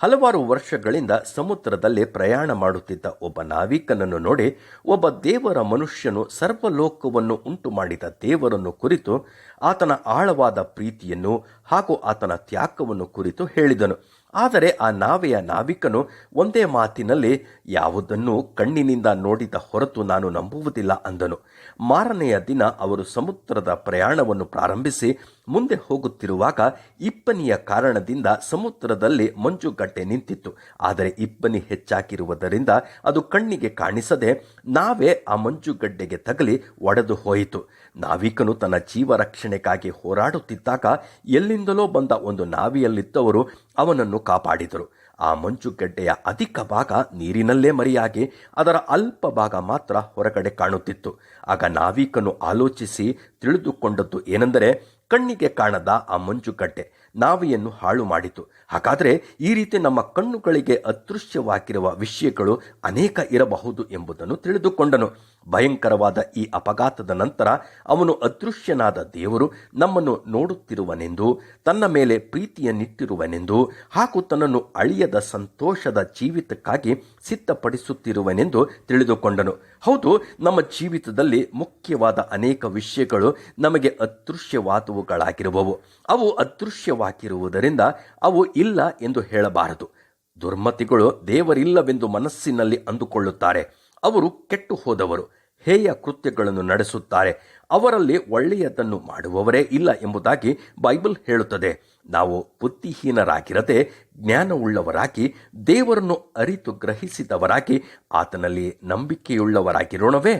ಹಲವಾರು ವರ್ಷಗಳಿಂದ ಸಮುದ್ರದಲ್ಲಿ ಪ್ರಯಾಣ ಮಾಡುತ್ತಿದ್ದ ಒಬ್ಬ ನಾವಿಕನನ್ನು ನೋಡಿ ಒಬ್ಬ ದೇವರ ಮನುಷ್ಯನು ಸರ್ವಲೋಕವನ್ನು ಉಂಟು ಮಾಡಿದ ದೇವರನ್ನು ಕುರಿತು ಆತನ ಆಳವಾದ ಪ್ರೀತಿಯನ್ನು ಹಾಗೂ ಆತನ ತ್ಯಾಗವನ್ನು ಕುರಿತು ಹೇಳಿದನು. ಆದರೆ ಆ ನಾವೆಯ ನಾವಿಕನು ಒಂದೇ ಮಾತಿನಲ್ಲಿ ಯಾವುದನ್ನು ಕಣ್ಣಿನಿಂದ ನೋಡಿದ ಹೊರತು ನಾನು ನಂಬುವುದಿಲ್ಲ ಅಂದನು. ಮಾರನೆಯ ದಿನ ಅವರು ಸಮುದ್ರದ ಪ್ರಯಾಣವನ್ನು ಪ್ರಾರಂಭಿಸಿ ಮುಂದೆ ಹೋಗುತ್ತಿರುವಾಗ ಇಬ್ಬನಿಯ ಕಾರಣದಿಂದ ಸಮುದ್ರದಲ್ಲಿ ಮಂಜುಗಡ್ಡೆ ನಿಂತಿತ್ತು. ಆದರೆ ಇಬ್ಬನಿ ಹೆಚ್ಚಾಗಿರುವುದರಿಂದ ಅದು ಕಣ್ಣಿಗೆ ಕಾಣಿಸದೆ ನಾವೇ ಆ ಮಂಜುಗಡ್ಡೆಗೆ ತಗಲಿ ಒಡೆದು ಹೋಯಿತು. ನಾವಿಕನು ತನ್ನ ಜೀವ ರಕ್ಷಣೆಗಾಗಿ ಹೋರಾಡುತ್ತಿದ್ದಾಗ ಎಲ್ಲಿಂದಲೋ ಬಂದ ಒಂದು ನಾವಿಯಲ್ಲಿದ್ದವರು ಅವನನ್ನು ಕಾಪಾಡಿದರು. ಆ ಮಂಜುಗಡ್ಡೆಯ ಅಧಿಕ ಭಾಗ ನೀರಿನಲ್ಲೇ ಮರೆಯಾಗಿ ಅದರ ಅಲ್ಪ ಭಾಗ ಮಾತ್ರ ಹೊರಗಡೆ ಕಾಣುತ್ತಿತ್ತು. ಆಗ ನಾವಿಕನು ಆಲೋಚಿಸಿ ತಿಳಿದುಕೊಂಡದ್ದು ಏನೆಂದರೆ, ಕಣ್ಣಿಗೆ ಕಾಣದ ಆ ಮಂಜುಗಡ್ಡೆ ನಾವಿಯನ್ನು ಹಾಳು ಮಾಡಿತು. ಹಾಗಾದರೆ ಈ ರೀತಿ ನಮ್ಮ ಕಣ್ಣುಗಳಿಗೆ ಅದೃಶ್ಯವಾಗಿರುವ ವಿಷಯಗಳು ಅನೇಕ ಇರಬಹುದು ಎಂಬುದನ್ನು ತಿಳಿದುಕೊಂಡನು. ಭಯಂಕರವಾದ ಈ ಅಪಘಾತದ ನಂತರ ಅವನು ಅದೃಶ್ಯನಾದ ದೇವರು ನಮ್ಮನ್ನು ನೋಡುತ್ತಿರುವನೆಂದು, ತನ್ನ ಮೇಲೆ ಪ್ರೀತಿಯನ್ನಿಟ್ಟಿರುವನೆಂದು ಹಾಗೂ ತನ್ನನ್ನು ಅಳಿಯದ ಸಂತೋಷದ ಜೀವಿತಕ್ಕಾಗಿ ಸಿದ್ಧಪಡಿಸುತ್ತಿರುವನೆಂದು ತಿಳಿದುಕೊಂಡನು. ಹೌದು, ನಮ್ಮ ಜೀವಿತದಲ್ಲಿ ಮುಖ್ಯವಾದ ಅನೇಕ ವಿಷಯಗಳು ನಮಗೆ ಅದೃಶ್ಯವಾದವುಗಳಾಗಿರುವವು. ಅವು ಅದೃಶ್ಯವಾಗಿರುವುದರಿಂದ ಅವು ಇಲ್ಲ ಎಂದು ಹೇಳಬಾರದು. ದುರ್ಮತಿಗಳು ದೇವರಿಲ್ಲವೆಂದು ಮನಸ್ಸಿನಲ್ಲಿ ಅಂದುಕೊಳ್ಳುತ್ತಾರೆ. ಅವರು ಕೆಟ್ಟು ಹೋದವರು, ಹೇಯ ಕೃತ್ಯಗಳನ್ನು ನಡೆಸುತ್ತಾರೆ. ಅವರಲ್ಲಿ ಒಳ್ಳೆಯದನ್ನು ಮಾಡುವವರೇ ಇಲ್ಲ ಎಂಬುದಾಗಿ ಬೈಬಲ್ ಹೇಳುತ್ತದೆ. ನಾವು ಬುದ್ಧಿಹೀನರಾಗಿರದೆ ಜ್ಞಾನವುಳ್ಳವರಾಗಿ ದೇವರನ್ನು ಅರಿತು ಗ್ರಹಿಸಿದವರಾಗಿ ಆತನಲ್ಲಿ ನಂಬಿಕೆಯುಳ್ಳವರಾಗಿರೋಣವೇ.